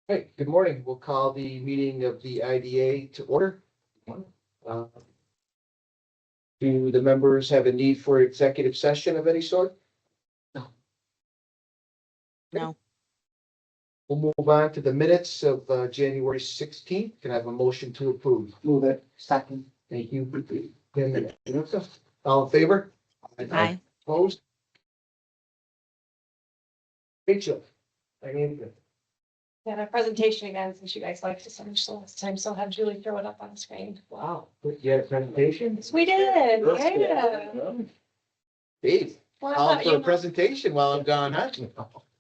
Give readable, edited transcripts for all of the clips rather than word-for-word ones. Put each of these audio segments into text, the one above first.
Hey, good morning. We'll call the meeting of the IDA to order. Uh, Do the members have a need for executive session of any sort? No. We'll move on to the minutes of January 16th. Can I have a motion to approve? Move it. Second. Thank you. All in favor? Aye. Opposed? Rachel. Diane. Yeah, my presentation again, since you guys liked to finish the last time, so I'll have Julie throw it up on the screen. Wow, you had a presentation? Yes, we did, yeah. Dave, Well, I call thought for a you, presentation while I'm gone, huh?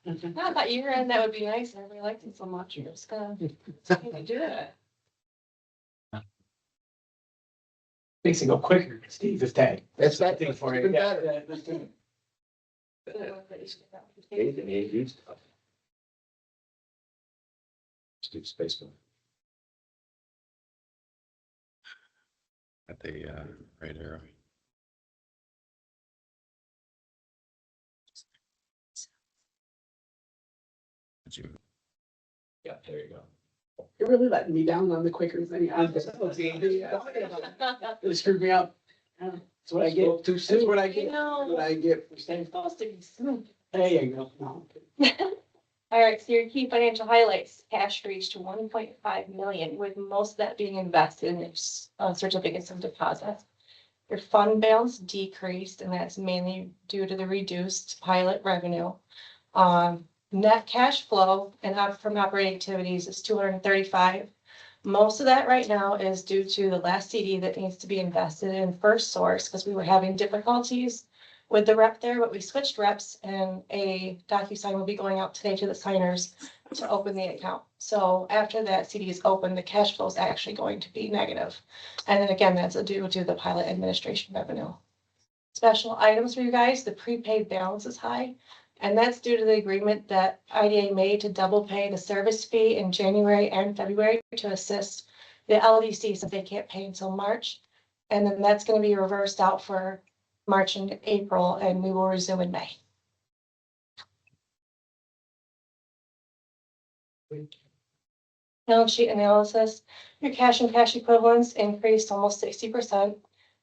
I thought you were in, that would be nice, and everybody liked it so much, you're just gonna do it. Makes it go quicker, Steve, if that. That's that. Thing for you. Even Yeah, better. yeah, that's good. Dave and AV stuff. Steve Spaceman. At the right arrow. Did you? Yeah, there you go. You're really letting me down on the quicker thing. Really screwed me up. That's what I get. Too That's soon. what I I get. know. What I get for saying, It's supposed to be smooth. there you go. No. All right, so your key financial highlights, cash reached 1.5 million, with most of that being invested in certificates of deposit. Your fund balance decreased, and that's mainly due to the reduced pilot revenue. Net cash flow from operating activities is 235. Most of that right now is due to the last CD that needs to be invested in First Source, because we were having difficulties with the rep there, but we switched reps, and a DocuSign will be going out today to the signers to open the account. So after that CD is open, the cash flow is actually going to be negative. And then again, that's due to the pilot administration revenue. Special items for you guys, the prepaid balance is high. And that's due to the agreement that IDA made to double pay the service fee in January and February to assist the LDC since they can't pay until March. And then that's going to be reversed out for March and April, and we will resume in May. Balance sheet analysis, your cash and cash equivalents increased almost 60%.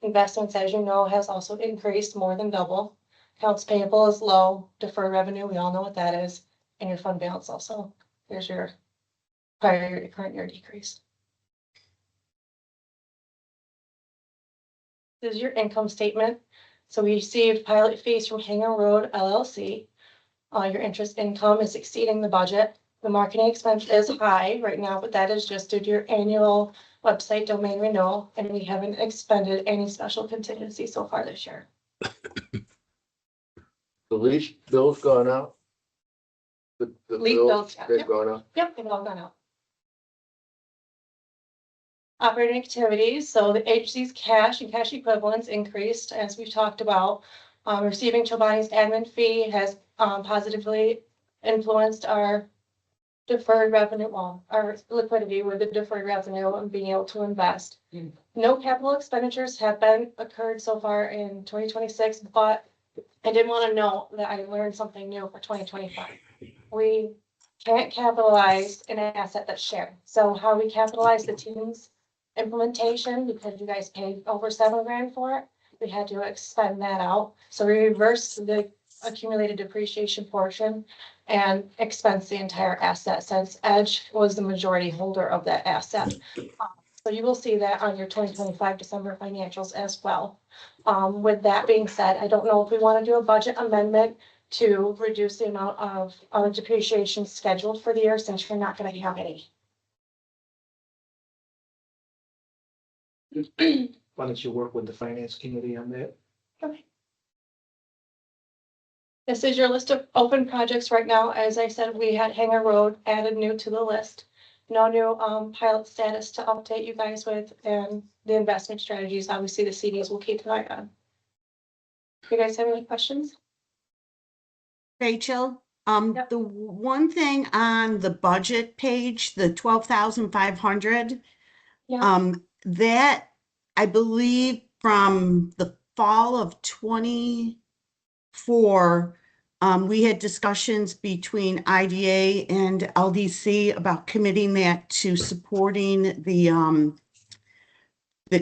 Investments, as you know, has also increased more than double. Accounts payable is low, deferred revenue, we all know what that is, and your fund balance also. Here's your prior year to current year decrease. This is your income statement. So we received pilot fees from Hanger Road LLC. Your interest income is exceeding the budget. The marketing expense is high right now, but that is just due to your annual website domain renewal, and we haven't expended any special contingency so far this year. The lease bill's gone out. The Lease bills, bills, yeah, they've yep. gone up. Yep, they've all gone out. Operating activities, so the agency's cash and cash equivalents increased, as we've talked about. Receiving Chobani's admin fee has positively influenced our deferred revenue, well, our liquidity with the deferred revenue and being able to invest. No capital expenditures have been occurred so far in 2026, but I did want to note that I learned something new for 2025. We can't capitalize an asset that's shared. So how we capitalize the team's implementation, because you guys paid over $7,000 for it, we had to expend that out. So we reversed the accumulated depreciation portion and expense the entire asset, since Edge was the majority holder of that asset. So you will see that on your 2025 December financials as well. With that being said, I don't know if we want to do a budget amendment to reduce the amount of depreciation scheduled for the year, since you're not going to have any. Why don't you work with the finance committee on that? Okay. This is your list of open projects right now. As I said, we had Hanger Road added new to the list. No new pilot status to update you guys with, and the investment strategies, obviously the CDs will keep an eye on. You guys have any questions? Rachel, Yep. the one thing on the budget page, the 12,500, Yeah. that I believe from the fall of 24, We had discussions between IDA and LDC about committing that to supporting the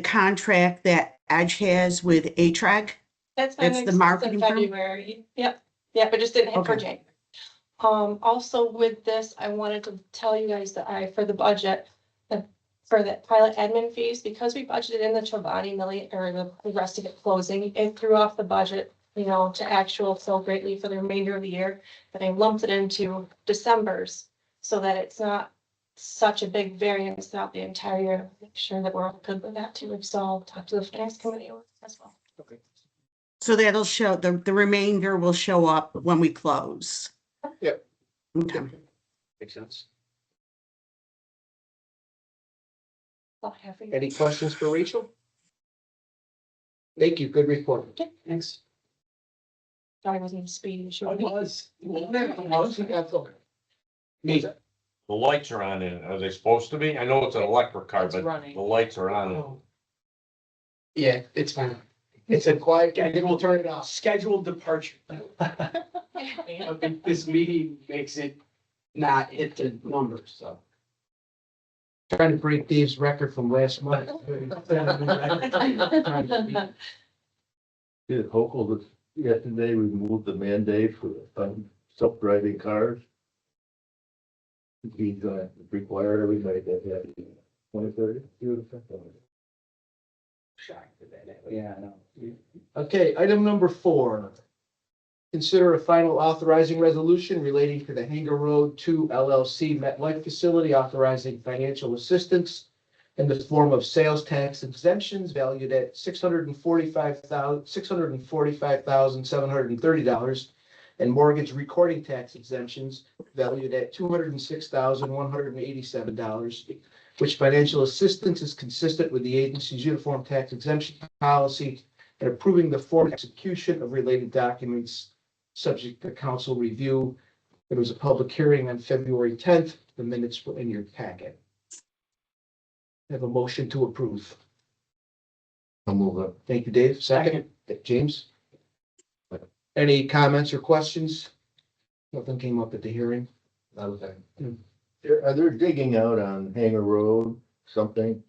contract that Edge has with ATRAG. That's That's been the since marketing in firm? February. Yep, but just didn't hit for Okay. January. Also with this, I wanted to tell you guys that for the budget, for the pilot admin fees, because we budgeted in the Chobani million, or the rest of it closing, it threw off the budget, to actual so greatly for the remainder of the year, that I lumped it into December's, so that it's not such a big variance throughout the entire year. Make sure that we're all good with that too. So I'll talk to the finance committee as well. Okay. So that'll show, the remainder will show up when we close. Yep. Okay. Makes sense. I'll have for you. Any questions for Rachel? Thank you. Good report. Thanks. Sorry, I wasn't speeding. It was. Me. The lights are on in, are they supposed to be? I know it's an electric car, It's but running. the lights are on. Oh. Yeah, it's fine. It's a quiet, and then we'll turn it off. Scheduled departure. This meeting makes it not hit the numbers, so. Trying to break Dave's record from last month. Did Hochul that yesterday removed the mandate for self-driving cars? He's gonna require everybody to have 2030. Shocked at that. Yeah, I know. Okay, item number 4. Consider a final authorizing resolution relating to the Hanger Road 2 LLC MetLife facility, authorizing financial assistance in the form of sales tax exemptions valued at $645,730 and mortgage recording tax exemptions valued at $206,187, which financial assistance is consistent with the agency's uniform tax exemption policy, and approving the form and execution of related documents subject to council review. There was a public hearing on February 10th. The minutes were in your packet. I have a motion to approve. I'll move up. Thank you, Dave. Second, James. Any comments or questions? Nothing came up at the hearing. Are there digging out on Hanger Road, something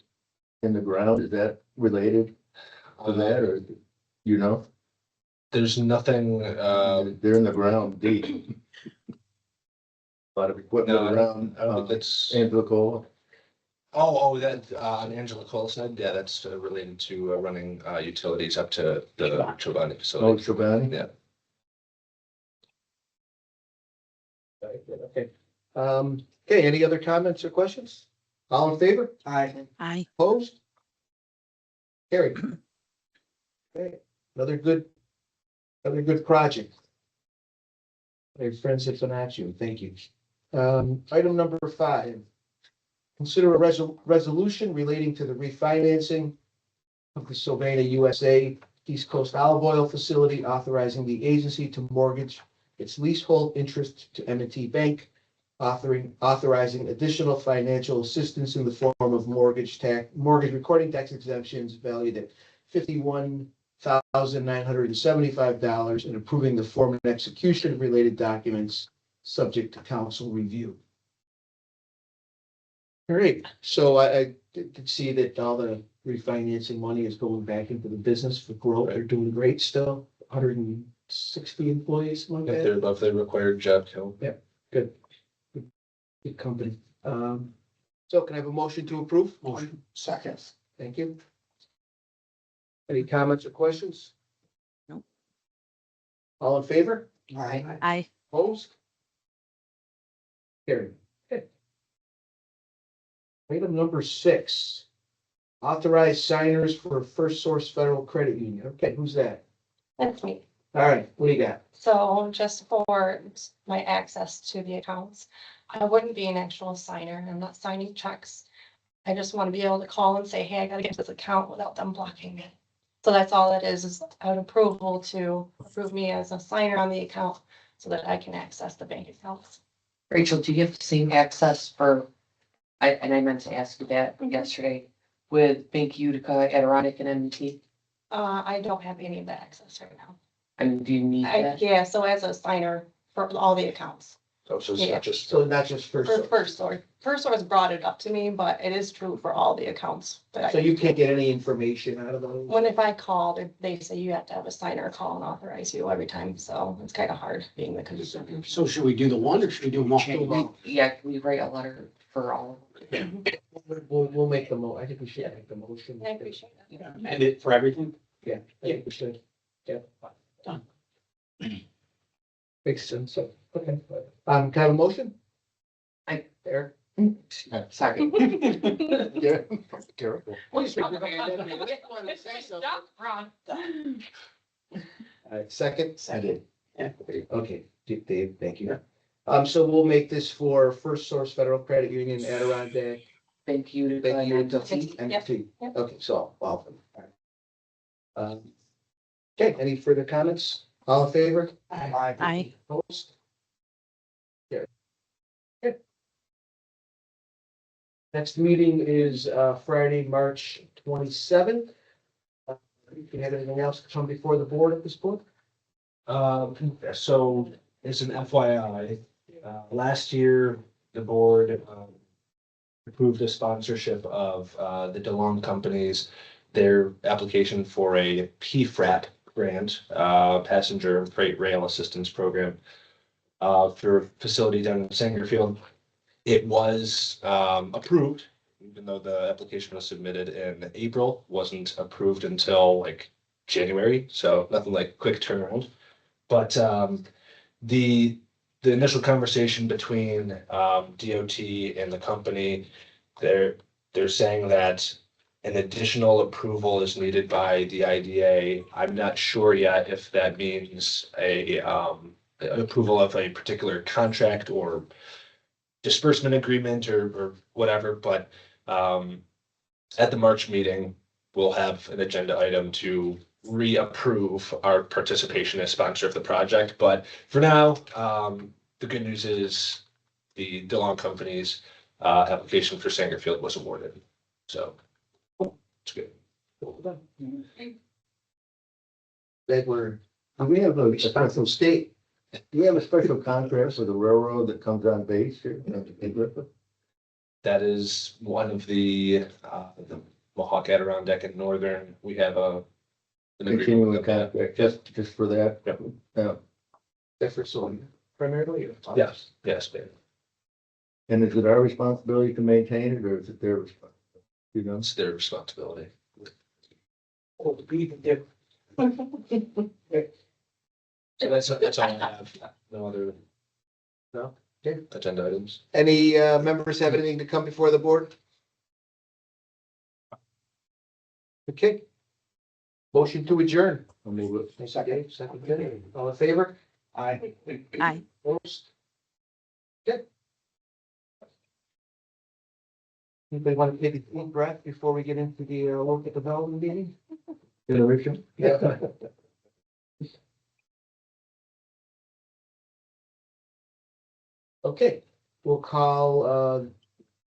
in the ground? Is that related to that, or, you know? There's nothing, They're in the ground deep. A lot of equipment No, around, that's, Angela Cole. that, on Angela Cole's side, yeah, that's related to running, utilities up to the Chobani Oh, facility. Shabani? Yeah. Okay. Okay, any other comments or questions? All in favor? Aye. Aye. Opposed? Carried. Okay, another good project. Hey, friends at Finaccio, thank you. Item number 5. Consider a resolution relating to the refinancing of the Sylvania USA East Coast Olive Oil Facility, authorizing the agency to mortgage its leasehold interest to M&T Bank, authorizing additional financial assistance in the form of mortgage recording tax exemptions valued at $51,975, and approving the form and execution of related documents subject to council review. All right, so I did see that all the refinancing money is going back into the business for growth. They're doing great still, 160 employees, something like If that. they're above the required job count. Good company. So can I have a motion to approve? Motion. Second. Thank you. Any comments or questions? No. All in favor? Aye. Aye. Opposed? Carried. Okay. Item number 6. Authorized signers for First Source Federal Credit Union. Okay, who's that? That's me. All right, what do you got? So just for my access to the accounts, I wouldn't be an actual signer. I'm not signing checks. I just want to be able to call and say, hey, I gotta get to this account without them blocking me. So that's all it is an approval to approve me as a signer on the account so that I can access the bank accounts. Rachel, do you have the same access for, I meant to ask you that yesterday, with Bank Utica, Adirondack and M&T? I don't have any of that access right now. And do you need that? Yeah, so as a signer for all the accounts. So it's Yeah. not just. So not just first. For First Source brought it up to me, but it is true for all the accounts that So I, you can't get any information out of those? when if I called, they say you have to have a signer call and authorize you every time, so it's kind of hard being the consumer. So should we do the one or should we do them all? Yeah, can we write a letter for all? We'll make I think we should make the motion. I appreciate that. And it for everything? Yeah, I think we should. Yeah. Done. Makes sense. So, okay. Can I have a motion? Eric? Sorry. Yeah, careful. Please. Second? I did. Okay, Dave, thank you. So we'll make this for First Source Federal Credit Union, Adirondack, Thank you. Thank you, Diana. and Yep, T. yep. Okay, so, well. Okay, any further comments? All in favor? Aye. Opposed? Carried. Okay. Next meeting is Friday, March 27th. If you have anything else to come before the board at this point? So as an FYI, last year, the board approved a sponsorship of the DeLong companies, their application for a PFRAP grant, Passenger Freight Rail Assistance Program, for facility down in Sangerfield. It was approved, even though the application was submitted in April, wasn't approved until like January, so nothing like quick turnaround. But the initial conversation between DOT and the company, they're saying that an additional approval is needed by the IDA. I'm not sure yet if that means a approval of a particular contract or disbursement agreement or whatever, but at the March meeting, we'll have an agenda item to reapprove our participation as sponsor of the project. But for now, the good news is the DeLong company's application for Sangerfield was awarded. So it's good. Edward, Do we have a special state? Do we have a special contract for the railroad that comes on base here in Griffith? That is one of the Mohawk Adirondack and Northern. We have an agreement Continuing with them. contract, just for that? Yep. Yeah. Jefferson, primarily? Yes, yes, babe. And is it our responsibility to maintain it or is it their responsibility? You know? It's their responsibility. Oh, be the difference. So that's all I have. No other. No? Okay. Agenda items. Any members have anything to come before the board? Okay. Motion to adjourn. I'll move it. Thank you, Dave. Second, Jenny. All in favor? Aye. Aye. Opposed? Good. Anybody want to take a deep breath before we get into the local development meeting? Generation? Yeah. Okay, we'll call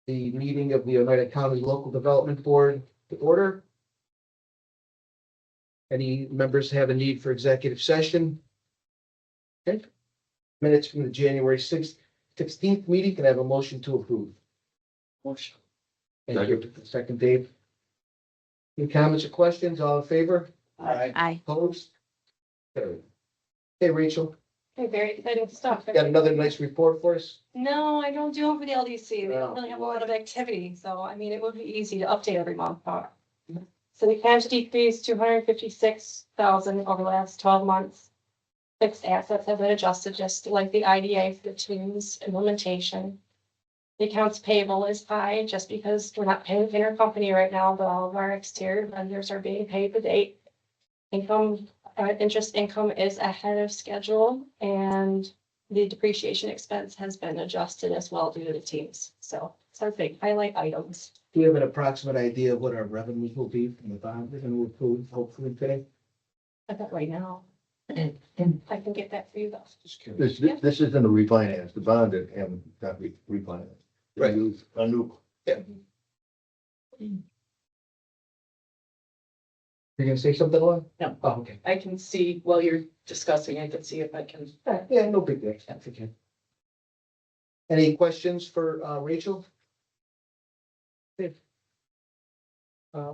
the meeting of the Oneida County Local Development Board to order. Any members have a need for executive session? Okay. Minutes from the January 16th meeting, can I have a motion to approve? Motion. Thank you. Second, Dave. Any comments or questions? All in favor? Aye. Opposed? Carried. Hey, Rachel, Okay, very exciting stuff. got another nice report for us? No, I don't do them for the LDC. They No. don't really have a lot of activity, so I mean, it would be easy to update every month. So the cash decreased 256,000 over the last 12 months. Fixed assets have been adjusted just like the IDA for the tunes implementation. The accounts payable is high just because we're not paying intercompany right now, but all of our exterior vendors are being paid to date. Interest income is ahead of schedule and the depreciation expense has been adjusted as well due to the teams. So it's our big highlight items. Do we have an approximate idea of what our revenues will be from the bond we're gonna approve hopefully today? I bet right now. I can get that for you though. Just curious. This isn't a refinance, the bond that got refinanced. Right. A new. Yeah. You're gonna say something, Lauren? No. Oh, okay. I can see, while you're discussing, I can see if I can. Yeah, no big deal. That's okay. Any questions for Rachel? Okay.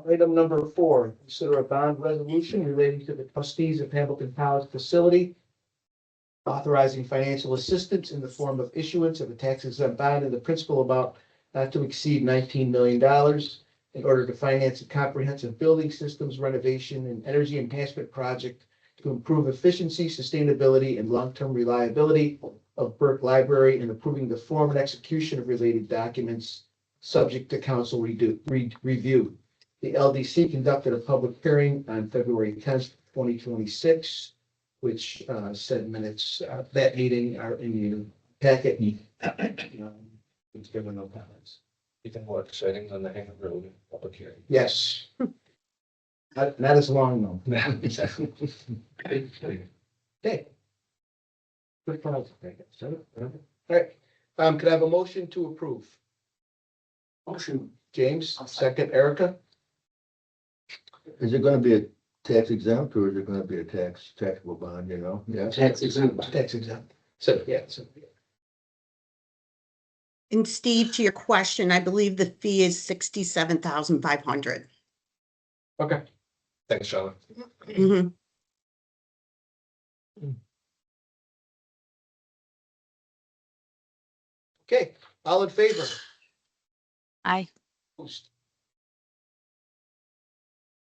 Item number 4, consider a bond resolution relating to the trustees of Hamilton College facility, authorizing financial assistance in the form of issuance of a tax exempt bond in the principal amount not to exceed $19 million in order to finance a comprehensive building systems renovation and energy enhancement project to improve efficiency, sustainability, and long-term reliability of Burke Library, and approving the form and execution of related documents subject to council review. The LDC conducted a public hearing on February 10th, 2026, which said minutes, that meeting are in your packet. There were no comments. Even more exciting than the Hanger Road public hearing. Yes. Not as long though. Okay. Good project, I guess. All right, could I have a motion to approve? Motion. James, I'll second. second, Erica? Is it gonna be a tax exempt or is it gonna be a taxable bond, you know? Yeah. Tax exempt. So, yeah, so. And Steve, to your question, I believe the fee is 67,500. Okay. Thanks, Shauna. Mhm. Okay, all in favor? Aye. Opposed?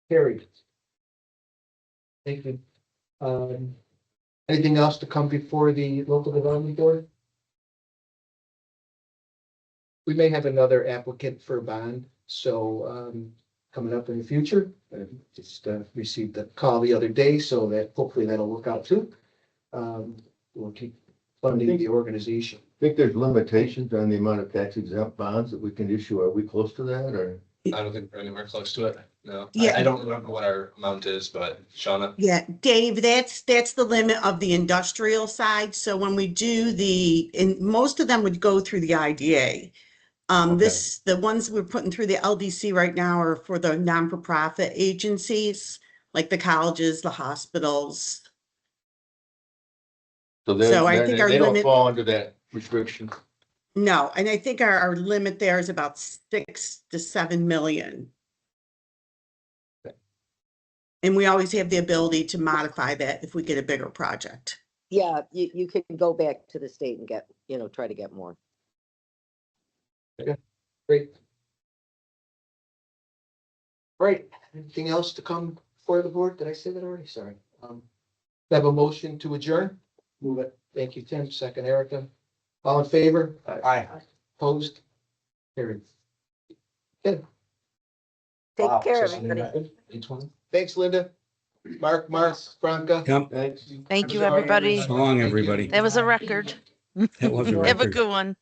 Carried. Thank you. Anything else to come before the local development board? We may have another applicant for a bond, so coming up in the future. I just received a call the other day, so that hopefully that'll work out too. We'll keep funding the organization. Think there's limitations on the amount of tax exempt bonds that we can issue. Are we close to that or? I don't think we're anywhere close to it. No. Yeah. I don't remember what our amount is, but Shauna, Yeah, Dave, that's the limit of the industrial side. So when we do and most of them would go through the IDA. The ones we're putting through the LDC right now are for the non-for-profit agencies, like the colleges, the hospitals. So I think our they don't limit- fall under that restriction. No, and I think our limit there is about 6 to 7 million. And we always have the ability to modify that if we get a bigger project. Yeah, you can go back to the state and get, try to get more. Great. Right, anything else to come before the board? Did I say that already? Sorry. Have a motion to adjourn? Move it. Thank you, Tim. Second, Erica. All in favor? Aye. Opposed? Carried. Good. Take care, everybody. each one. Thanks, Linda. Mark, Franca. Yep. Thanks. Thank you, everybody. So long, everybody. That was a record. That was a Have a record. good one.